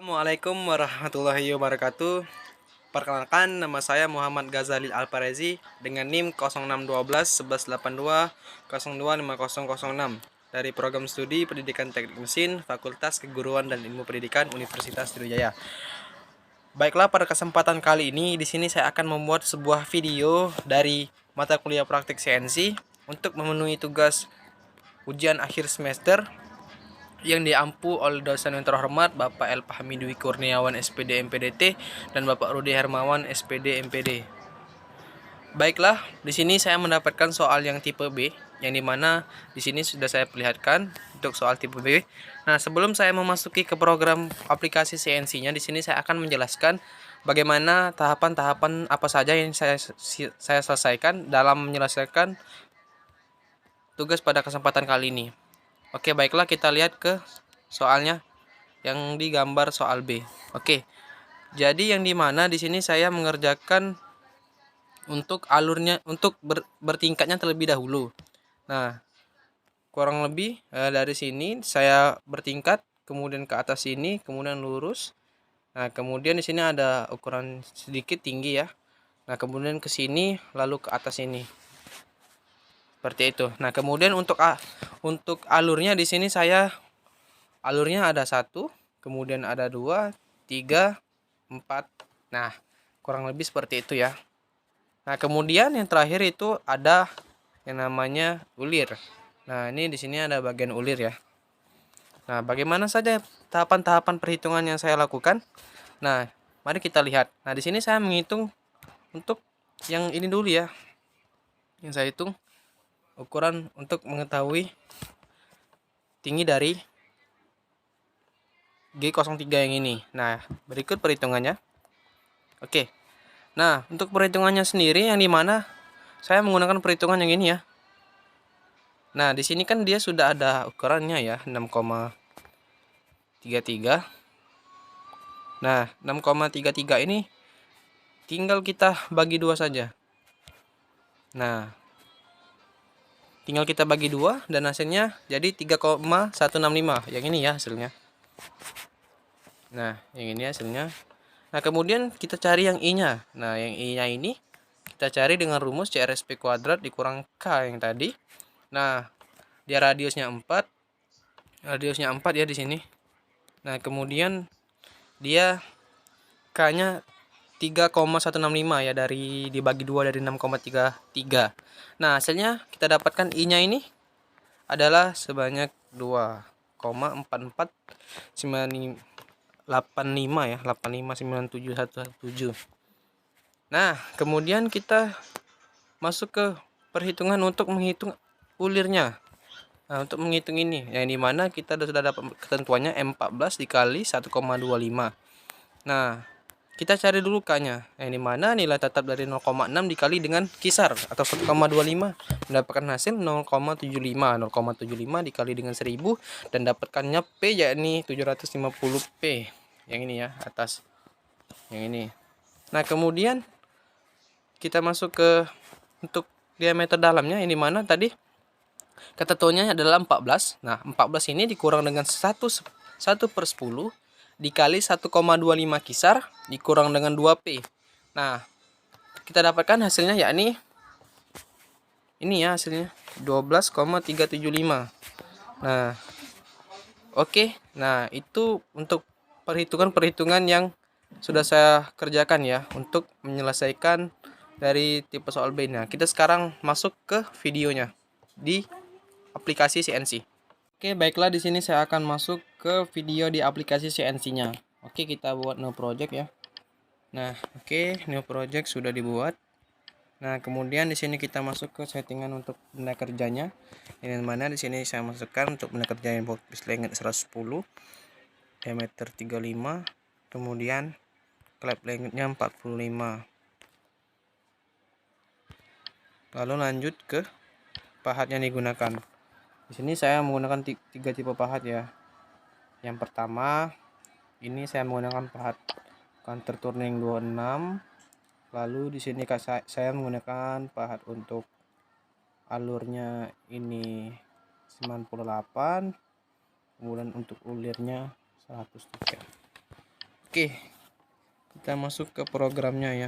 Assalamualaikum warahmatullahi wabarakatuh. Perkenalkan, nama saya Muhammad Ghazalil Alparezi dengan NIM 0612 1182 025006 dari Program Studi Pendidikan Teknik Mesin Fakultas Keguruan dan Ilmu Pendidikan Universitas Sriwijaya. Baiklah, pada kesempatan kali ini di sini saya akan membuat sebuah video dari mata kuliah praktik CNC untuk memenuhi tugas ujian akhir semester yang diampu oleh dosen yang terhormat Bapak El Fahmi Dwi Kurniawan SPD MPDT dan Bapak Rudi Hermawan SPD MPD. Baiklah, di sini saya mendapatkan soal yang tipe B, yang dimana di sini sudah saya perlihatkan untuk soal tipe B. Nah, sebelum saya memasuki ke program aplikasi CNC-nya, di sini saya akan menjelaskan bagaimana tahapan-tahapan apa saja yang saya selesaikan dalam menyelesaikan tugas pada kesempatan kali ini. Oke, baiklah kita lihat ke soalnya yang digambar soal B. Oke. Jadi yang dimana di sini saya mengerjakan untuk alurnya, untuk bertingkatnya terlebih dahulu. Nah, kurang lebih dari sini saya bertingkat, kemudian ke atas sini, kemudian lurus. Nah, kemudian di sini ada ukuran sedikit tinggi ya. Nah, kemudian ke sini lalu ke atas ini. Seperti itu. Nah, kemudian untuk alurnya di sini alurnya ada 1, kemudian ada 2, 3, 4. Nah, kurang lebih seperti itu ya. Nah, kemudian yang terakhir itu ada yang namanya ulir. Nah, ini di sini ada bagian ulir ya. Nah, bagaimana saja tahapan-tahapan perhitungan yang saya lakukan? Nah, mari kita lihat. Nah, di sini saya menghitung untuk yang ini dulu ya. Yang saya hitung ukuran untuk mengetahui tinggi dari G03 yang ini. Nah, berikut perhitungannya. Oke. Nah, untuk perhitungannya sendiri yang dimana saya menggunakan perhitungan yang ini ya. Nah, di sini kan dia sudah ada ukurannya ya, 6,33. Nah, 6,33 ini tinggal kita bagi 2 saja. Nah, tinggal kita bagi 2 dan hasilnya jadi 3,165. Yang ini ya hasilnya. Nah, yang ini hasilnya. Nah, kemudian kita cari yang I-nya. Nah, yang I-nya ini kita cari dengan rumus CRSP kuadrat dikurang K yang tadi. Nah, dia radiusnya 4. Radiusnya 4 ya di sini. Nah, kemudian dia K-nya 3,165 ya, dari dibagi 2 dari 6,33. Nah, hasilnya kita dapatkan I-nya ini adalah sebanyak 2,4485 ya, 8597117. Nah, kemudian kita masuk ke perhitungan untuk menghitung ulirnya. Nah, untuk menghitung ini, yang dimana kita sudah dapat ketentuannya M14 dikali 1,25. Nah, kita cari dulu K-nya, yang dimana nilai tetap dari 0,6 dikali dengan kisar atau 1,25 mendapatkan hasil 0,75. 0,75 dikali dengan 1000 dan dapatkannya P, yakni 750P. Yang ini ya, atas yang ini. Nah, kemudian kita masuk ke untuk diameter dalamnya, yang dimana tadi ketentuannya adalah 14. Nah, 14 ini dikurang dengan 1/10 dikali 1,25 kisar dikurang dengan 2P. Nah, kita dapatkan hasilnya yakni ini ya, hasilnya 12,375. Nah, oke. Nah, itu untuk perhitungan-perhitungan yang sudah saya kerjakan ya untuk menyelesaikan dari tipe soal B. Nah, kita sekarang masuk ke videonya di aplikasi CNC. Oke, baiklah, di sini saya akan masuk ke video di aplikasi CNC-nya. Oke, kita buat new project ya. Nah, oke, new project sudah dibuat. Nah, kemudian di sini kita masuk ke settingan untuk benda kerjanya. Yang mana di sini saya masukkan untuk benda kerja yang box length 110, diameter 35, kemudian klep lengthnya 45. Lalu lanjut ke pahat yang digunakan. Di sini saya menggunakan 3 tipe pahat ya. Yang pertama, ini saya menggunakan pahat counter turning 26. Lalu di sini saya menggunakan pahat untuk alurnya ini 98. Kemudian untuk ulirnya 103. Oke, kita masuk ke programnya ya.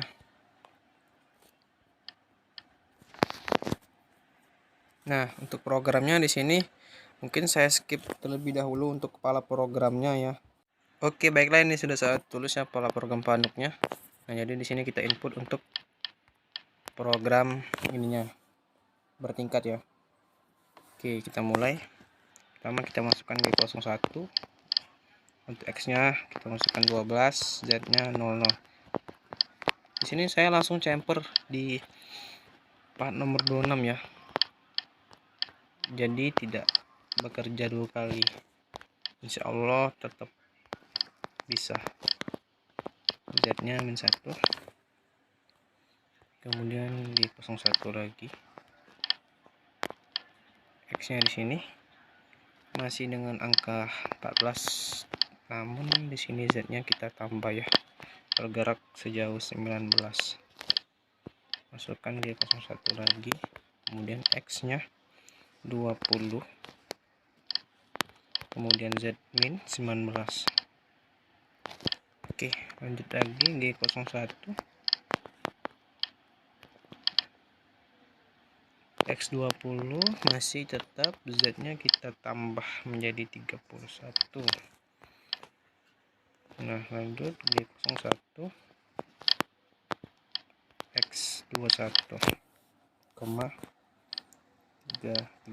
Nah, untuk programnya di sini mungkin saya skip terlebih dahulu untuk kepala programnya ya. Oke, baiklah, ini sudah saya tulis ya kepala program panduknya. Nah, jadi di sini kita input untuk program ininya bertingkat ya. Oke, kita mulai. Pertama kita masukkan G01. Untuk X-nya kita masukkan 12, Z-nya 00. Di sini saya langsung camper di part nomor 26 ya. Jadi tidak bekerja 2 kali. Insya Allah tetap bisa. Z-nya -1. Kemudian di 01 lagi. X-nya di sini masih dengan angka 14. Namun di sini Z-nya kita tambah ya. Bergerak sejauh 19. Masukkan G01 lagi. Kemudian X-nya 20. Kemudian Z min 19. Oke, lanjut lagi G01. X20 masih tetap, Z-nya kita tambah menjadi 31. Nah, lanjut G01 X21 koma 335.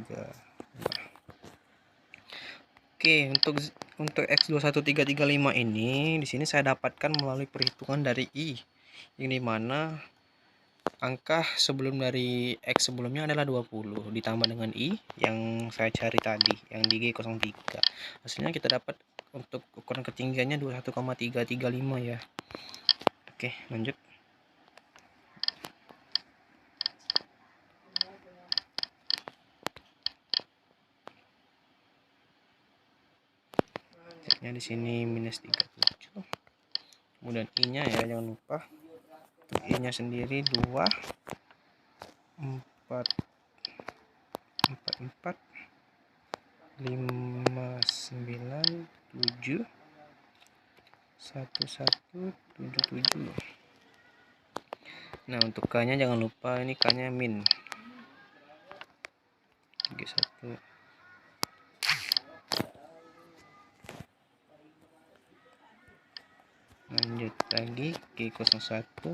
Oke, untuk X21335 ini di sini saya dapatkan melalui perhitungan dari I, yang dimana angka sebelum dari X sebelumnya adalah 20 ditambah dengan I yang saya cari tadi yang di G03. Hasilnya kita dapat untuk ukuran ketinggiannya 21,335 ya. Oke, lanjut. Z-nya di sini -37. Kemudian I-nya ya jangan lupa. I-nya sendiri 2 4 4 5 9 7 1 1 7 7. Nah, untuk K-nya jangan lupa, ini K-nya min G1. Lanjut lagi G01.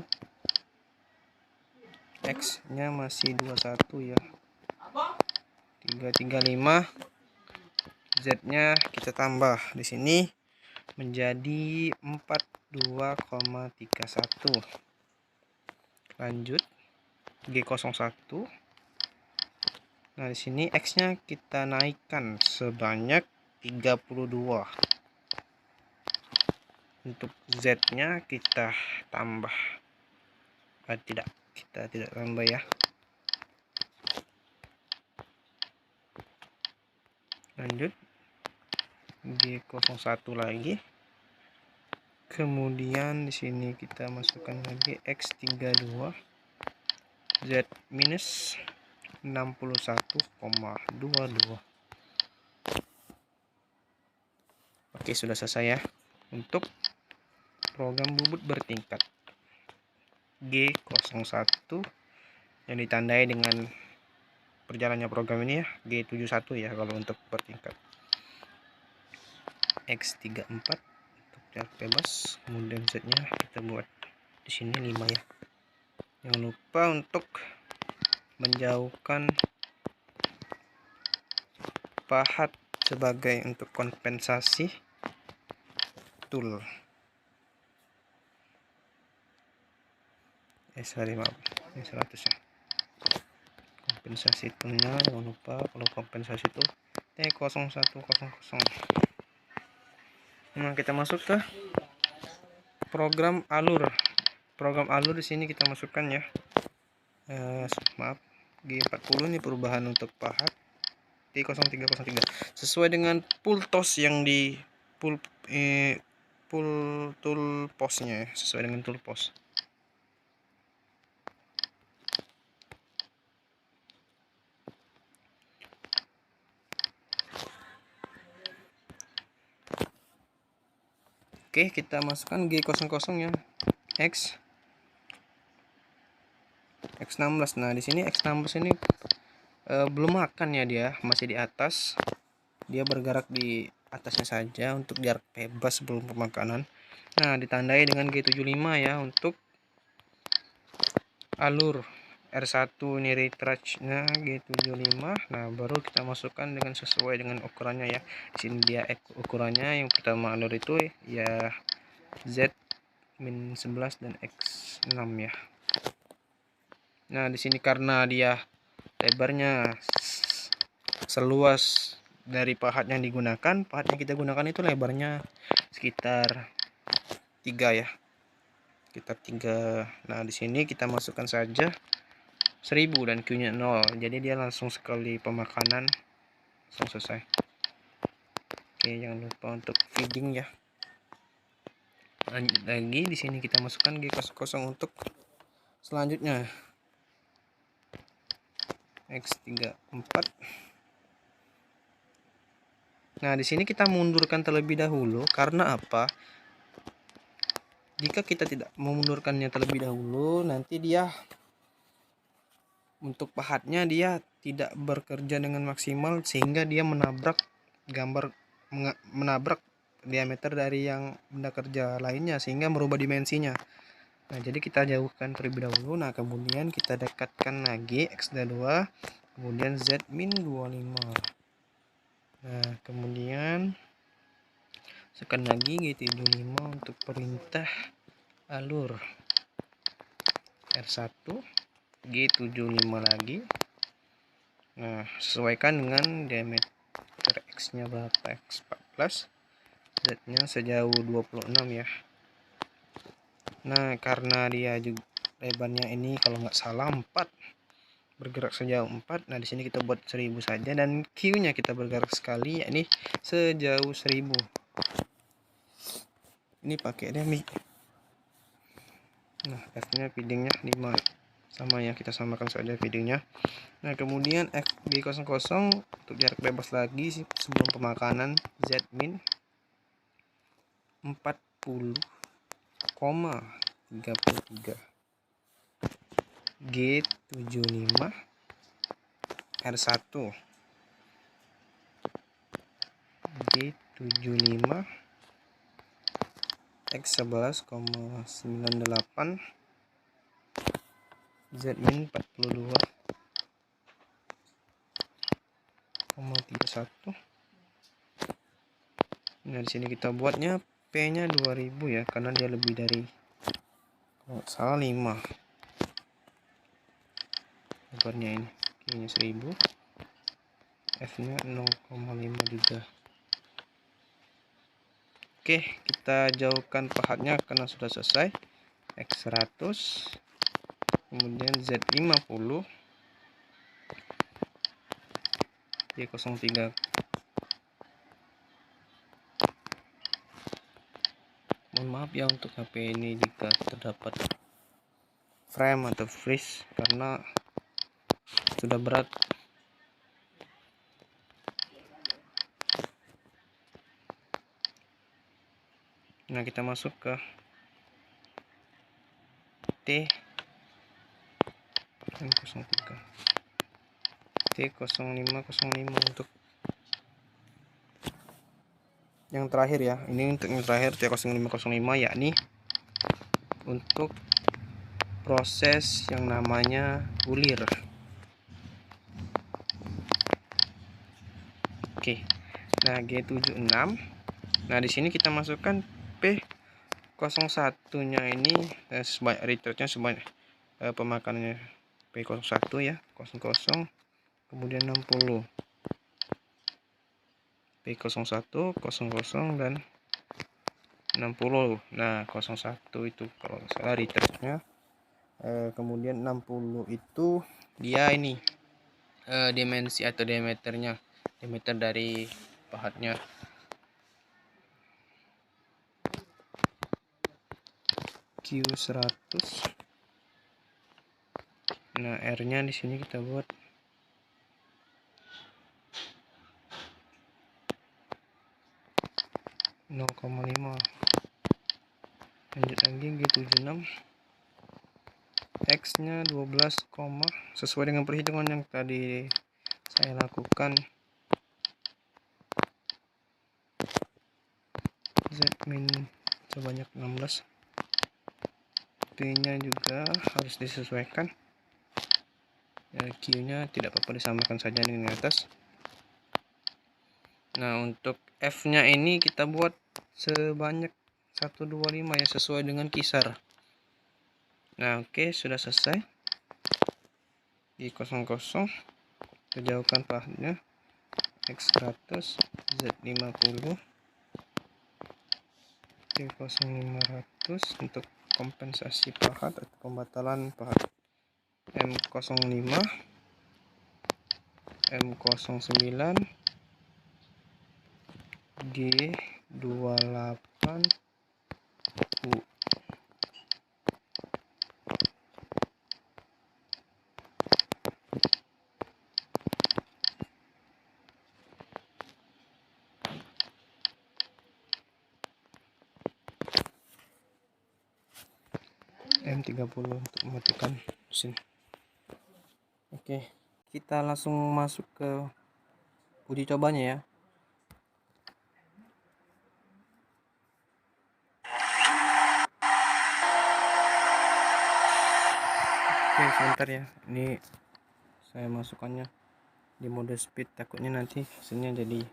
X-nya masih 21 ya. 335. Z-nya kita tambah di sini menjadi 42,31. Lanjut G01. Nah, di sini X-nya kita naikkan sebanyak 32. Untuk Z-nya kita tambah. Kita tidak tambah ya. Lanjut G01 lagi. Kemudian di sini kita masukkan lagi X32. Z minus 61,22. Oke, sudah selesai ya untuk program bubut bertingkat G01 yang ditandai dengan perjalannya program ini ya, G71 ya kalau untuk bertingkat. X34 untuk jarak bebas, kemudian Z-nya kita buat di sini 5 ya. Jangan lupa untuk menjauhkan pahat sebagai untuk kompensasi tool. Maaf, ini 100 ya. Kompensasi toolnya jangan lupa, kalau kompensasi tool T0100. Nah, kita masuk ke program alur. Program alur di sini kita masukkan ya. Maaf, G40 ini perubahan untuk pahat T0303 sesuai dengan pull toss yang di pull tool postnya ya, sesuai dengan tool post. Oke, Oke, kita masukkan G00 ya. X16. Nah, di sini X16 ini belum makan ya, dia masih di atas. Dia bergerak di atasnya saja untuk jarak bebas sebelum pemakanan. Nah, ditandai dengan G75 ya untuk alur R1 ini recharge-nya G75. Nah, baru kita masukkan dengan sesuai dengan ukurannya ya. Di sini dia ukurannya yang pertama alur itu ya Z-11 dan X6 ya. Nah, di sini karena dia lebarnya seluas dari pahat yang digunakan, pahat yang kita gunakan itu lebarnya sekitar 3 ya. Sekitar 3. Nah, di sini kita masukkan saja 1000 dan Q-nya 0. Jadi dia langsung sekali pemakanan langsung selesai. Oke, jangan lupa untuk feeding ya. Lanjut lagi, di sini kita masukkan G00 untuk selanjutnya. X34. Nah, di sini kita mundurkan terlebih dahulu karena apa? Jika kita tidak memundurkannya terlebih dahulu, nanti dia untuk pahatnya dia tidak bekerja dengan maksimal sehingga dia menabrak menabrak diameter dari yang benda kerja lainnya sehingga merubah dimensinya. Nah, jadi kita jauhkan terlebih dahulu. Nah, kemudian kita dekatkan lagi X2, kemudian Z-25. Nah, kemudian tekan lagi G75 untuk perintah alur R1, G75 lagi. Nah, sesuaikan dengan diameter X-nya berapa, X14, Z-nya sejauh 26 ya. Nah, karena dia juga lebarnya ini kalau nggak salah 4, bergerak sejauh 4. Nah, di sini kita buat 1000 saja dan Q-nya kita bergerak sekali, yakni sejauh 1000. Ini pakai demi. Nah, F-nya feedingnya 5 sama ya, kita samakan saja feedingnya. Nah, kemudian G00 untuk jarak bebas lagi sebelum pemakanan Z-min 40,33. G75 R1 G75 X11,98 Z-min 42,31. Nah, di sini kita buatnya P-nya 2000 ya, karena dia lebih dari kalau salah 5 lebarnya ini. Q-nya 1000, F-nya 0,5 juga. Oke, kita jauhkan pahatnya karena sudah selesai. X100, kemudian Z50, G03. Mohon maaf ya untuk HP ini jika terdapat frame atau freeze karena sudah berat. Nah, kita masuk ke T03 T0505 untuk yang terakhir ya. Ini untuk yang terakhir T0505, yakni untuk proses yang namanya ulir. Oke. Nah, G76. Nah, di sini kita masukkan P01-nya ini sebanyak retardnya sebanyak pemakanannya P01 ya, 00, kemudian 60. P01, 00 dan 60. Nah, 01 itu kalau salah retardnya, kemudian 60 itu dia ini dimensi atau diameternya, diameter dari pahatnya. Q100. Nah, R-nya di sini kita buat 0,5. lanjut lagi G76, X nya 12, sesuai dengan perhitungan yang tadi saya lakukan. Z min sebanyak 16, P nya juga harus disesuaikan ya, Q nya tidak apa-apa disamakan saja dengan atas. Nah untuk F nya ini kita buat sebanyak 125 ya, sesuai dengan kisar. Nah oke, sudah selesai. Di 00 kita jauhkan pahatnya, X 100, Z 50, T 0500 untuk kompensasi pahat atau pembatalan pahat. M05, M09, G28, U. M30 untuk mematikan mesin. Oke, kita langsung masuk ke uji cobanya ya. Oke, sebentar ya, ini saya masukkannya di mode speed, takutnya nanti hasilnya jadi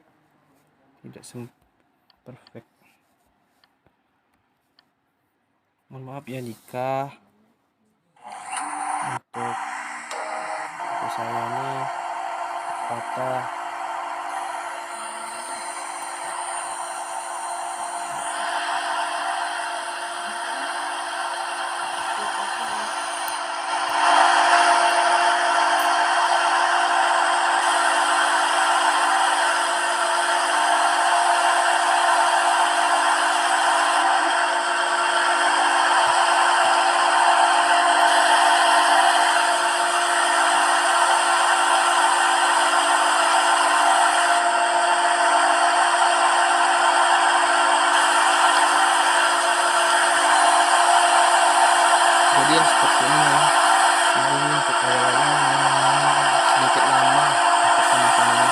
tidak perfect. Mohon maaf ya jika untuk saya ini patah. Jadi ya seperti ini ya. Jadi untuk awalnya sedikit lama untuk pemasangannya.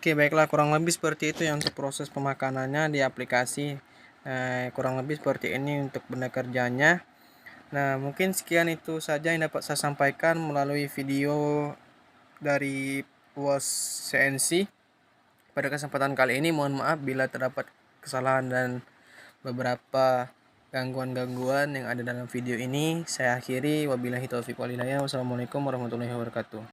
Oke, baiklah, kurang lebih seperti itu ya untuk proses pemakanannya di aplikasi. Kurang lebih seperti ini untuk benda kerjanya. Nah, mungkin sekian itu saja yang dapat saya sampaikan melalui video dari UAS CNC. Pada kesempatan kali ini mohon maaf bila terdapat kesalahan dan beberapa gangguan-gangguan yang ada dalam video ini. Saya akhiri, wabillahi taufiq walhidayah. Wassalamualaikum warahmatullahi wabarakatuh.